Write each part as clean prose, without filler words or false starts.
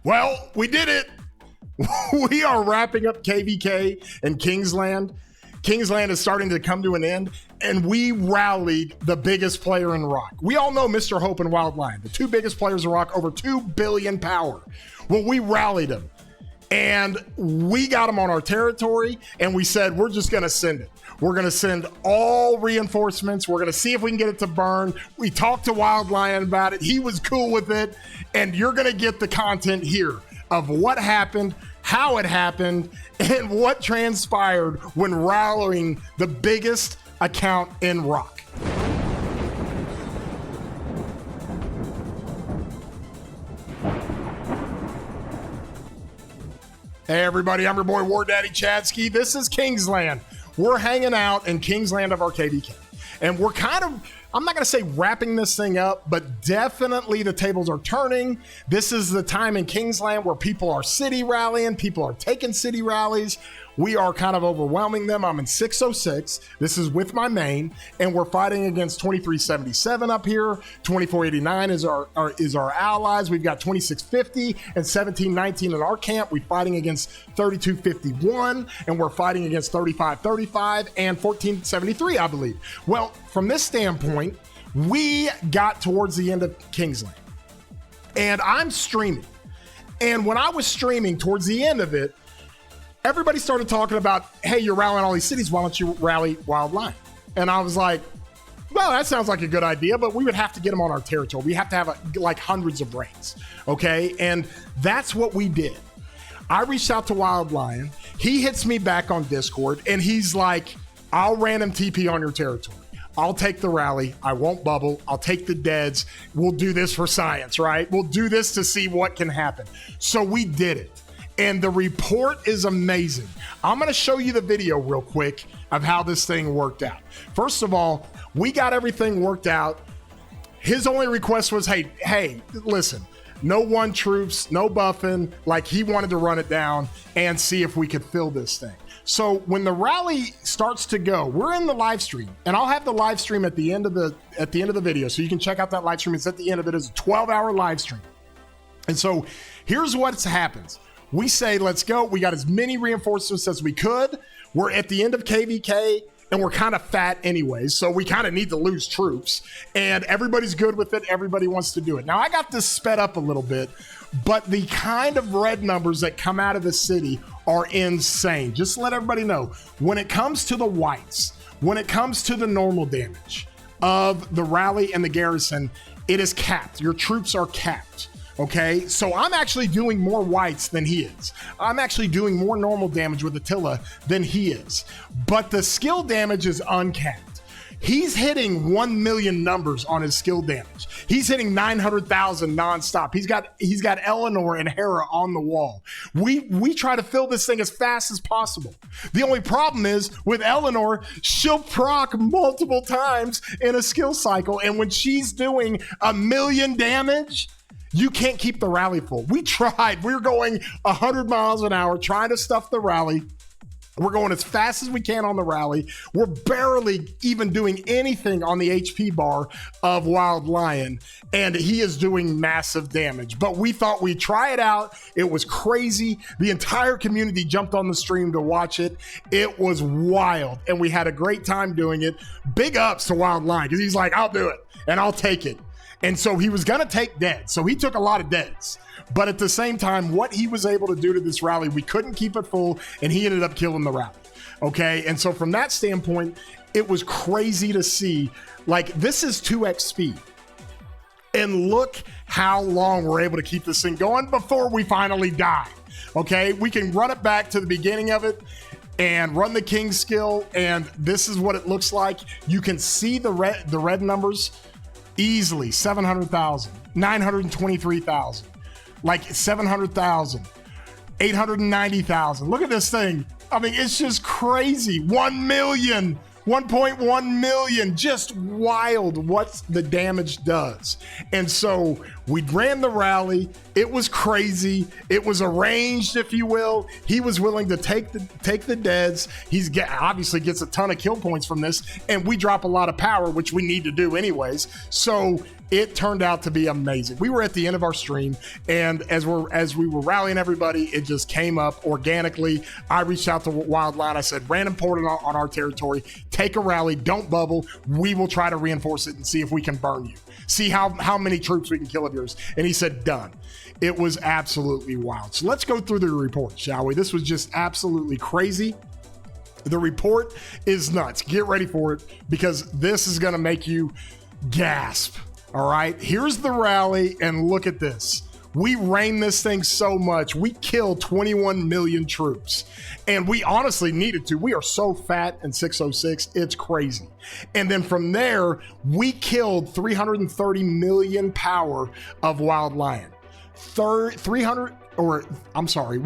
Well, we did it. We are wrapping up KVK and Kingsland. Kingsland is starting to come to an end, and we rallied the biggest player in rock. We all know Mr. Hope and Wild Lion, the two biggest players in rock, over 2 billion power. Well, we rallied them, and we got them on our territory, and we said, we're just going to send it. We're going to send all reinforcements. We're going to see if we can get it to burn. We talked to Wild Lion about it. He was cool with it, and you're going to get the content here of what happened, how it happened, and what transpired when rallying the biggest account in rock. Hey everybody, I'm your boy War Daddy Chadsky. This is Kingsland. We're hanging out in Kingsland of our KVK. And we're kind of, I'm not going to say wrapping this thing up, but definitely the tables are turning. This is the time in Kingsland where people are city rallying, people are taking city rallies. We are kind of overwhelming them. I'm in 606. This is with my main, and we're fighting against 2377 up here. 2489 is our allies. We've got 2650 and 1719 in our camp. We're fighting against 3251, and we're fighting against 3535 and 1473, I believe. Well, from this standpoint, we got towards the end of Kingsland, and I'm streaming. And when I was streaming towards the end of it, everybody started talking about, hey, you're rallying all these cities. Why don't you rally Wild Lion? And I was like, well, that sounds like a good idea, but we would have to get them on our territory. We have to have like hundreds of raids, okay? And that's what we did. I reached out to Wild Lion. He hits me back on Discord, and he's like, I'll random TP on your territory. I'll take the rally. I won't bubble. I'll take the deads. We'll do this for science, right? We'll do this to see what can happen. So we did it. And the report is amazing. I'm going to show you the video real quick of how this thing worked out. First of all, we got everything worked out. His only request was, hey, listen, no one troops, no buffing. Like, he wanted to run it down and see if we could fill this thing. So when the rally starts to go, we're in the live stream, and I'll have the live stream at the end of the video, so you can check out that live stream. It's at the end of it. It's a 12-hour live stream. And so here's what happens. We say, let's go. We got as many reinforcements as we could. We're at the end of KVK, and we're kind of fat anyways, so we kind of need to lose troops. And everybody's good with it. Everybody wants to do it. Now, I got this sped up a little bit, but the kind of red numbers that come out of the city are insane. Just to let everybody know, when it comes to the whites, when it comes to the normal damage of the rally and the garrison, it is capped. Your troops are capped. Okay, so I'm actually doing more whites than he is. I'm actually doing more normal damage with Attila than he is. But the skill damage is uncapped. He's hitting 1 million numbers on his skill damage. He's hitting 900,000 nonstop. He's got Eleanor and Hera on the wall. We try to fill this thing as fast as possible. The only problem is with Eleanor, she'll proc multiple times in a skill cycle, and when she's doing 1 million damage, you can't keep the rally full. We tried. We were going 100 miles an hour trying to stuff the rally. We're going as fast as we can on the rally. We're barely even doing anything on the HP bar of Wild Lion, and he is doing massive damage. But we thought we'd try it out. It was crazy. The entire community jumped on the stream to watch it. It was wild, and we had a great time doing it. Big ups to Wild Lion, because he's like, I'll do it, and I'll take it. And so he was going to take deads. So he took a lot of deads. But at the same time, what he was able to do to this rally, we couldn't keep it full, and he ended up killing the rally. Okay? And so from that standpoint, it was crazy to see. Like, this is 2x speed. And look how long we're able to keep this thing going before we finally die. Okay? We can run it back to the beginning of it and run the king skill, and this is what it looks like. You can see the red numbers easily. 700,000, 923,000, like 700,000, 890,000. Look at this thing. I mean, it's just crazy. 1 million, 1.1 million, just wild what the damage does. And so we ran the rally. It was crazy. It was arranged, if you will. He was willing to take the deads. Obviously gets a ton of kill points from this, and we drop a lot of power, which we need to do anyways. So It turned out to be amazing. We were at the end of our stream, and as we were rallying everybody, it just came up organically. I reached out to Wildline. I said, random port on our territory. Take a rally. Don't bubble. We will try to reinforce it and see if we can burn you. See how many troops we can kill of yours. And he said, done. It was absolutely wild. So let's go through the report, shall we? This was just absolutely crazy. The report is nuts. Get ready for it, because this is going to make you gasp. All right, here's the rally, and look at this. We rained this thing so much. We killed 21 million troops, and we honestly needed to. We are so fat in 606, it's crazy. And then from there, we killed 330 million power of Wild Lion. We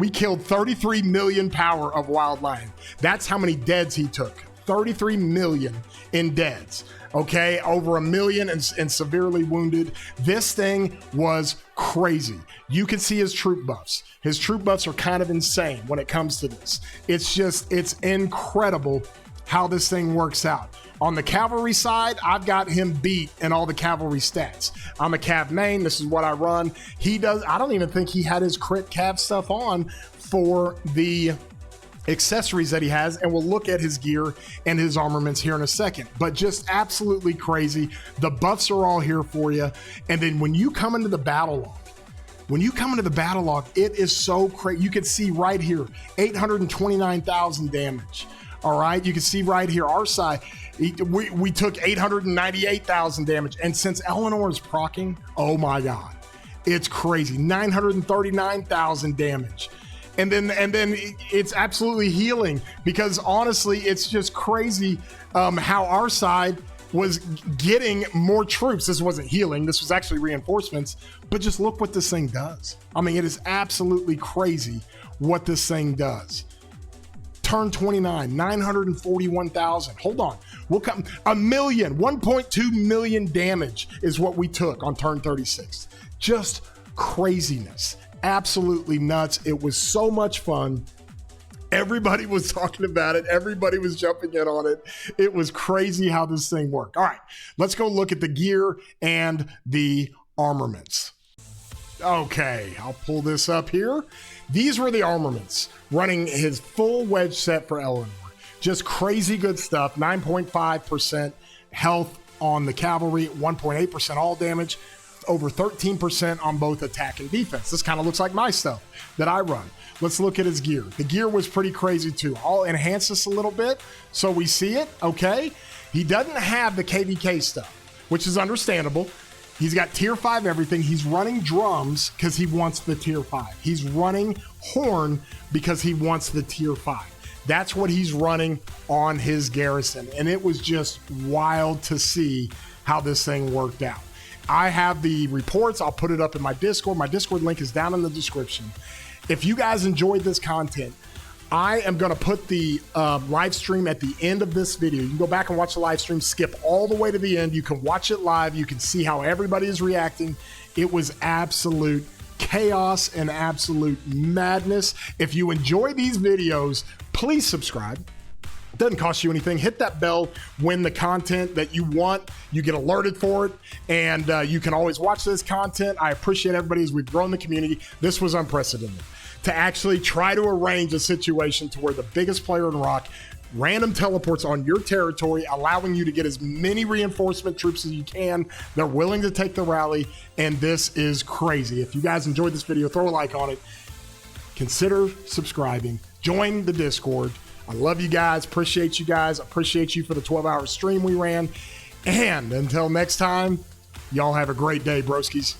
killed 33 million power of Wild Lion. That's how many deads he took. 33 million in deads. Okay, over 1 million and severely wounded. This thing was crazy. You can see his troop buffs. His troop buffs are kind of insane when it comes to this. It's incredible how this thing works out. On the cavalry side, I've got him beat in all the cavalry stats. I'm a cav main. This is what I run. I don't even think he had his crit cav stuff on for the accessories that he has, and we'll look at his gear and his armaments here in a second. But just absolutely crazy. The buffs are all here for you. And then when you come into the battle log, it is so crazy. You can see right here, 829,000 damage. All right, you can see right here, our side, we took 898,000 damage. And since Eleanor is proccing, oh my God, it's crazy. 939,000 damage. And then it's absolutely healing, because honestly, it's just crazy how our side was getting more troops. This wasn't healing. This was actually reinforcements. But just look what this thing does. I mean, it is absolutely crazy what this thing does. Turn 29, 941,000. Hold on. We'll come 1.2 million damage is what we took on turn 36. Just craziness. Absolutely nuts. It was so much fun. Everybody was talking about it. Everybody was jumping in on it. It was crazy how this thing worked. All right, let's go look at the gear and the armaments. Okay, I'll pull this up here. These were the armaments running his full wedge set for Eleanor. Just crazy good stuff. 9.5% health on the cavalry, 1.8% all damage, over 13% on both attack and defense. This kind of looks like my stuff that I run. Let's look at his gear. The gear was pretty crazy too. I'll enhance this a little bit so we see it, okay? He doesn't have the KVK stuff, which is understandable. He's got tier 5 everything. He's running drums because he wants the tier 5. He's running horn because he wants the tier 5. That's what he's running on his garrison. And it was just wild to see how this thing worked out. I have the reports. I'll put it up in my Discord. My Discord link is down in the description. If you guys enjoyed this content, I am going to put the live stream at the end of this video. You can go back and watch the live stream, skip all the way to the end. You can watch it live. You can see how everybody is reacting. It was absolute chaos and absolute madness. If you enjoy these videos, please subscribe. It doesn't cost you anything. Hit that bell when the content that you want, you get alerted for it, and you can always watch this content. I appreciate everybody as we've grown the community. This was unprecedented. To actually try to arrange a situation to where the biggest player in Rock random teleports on your territory, allowing you to get as many reinforcement troops as you can. They're willing to take the rally, and this is crazy. If you guys enjoyed this video, throw a like on it. Consider subscribing. Join the Discord. I love you guys. Appreciate you guys. Appreciate you for the 12-hour stream we ran. And until next time, y'all have a great day, broskies.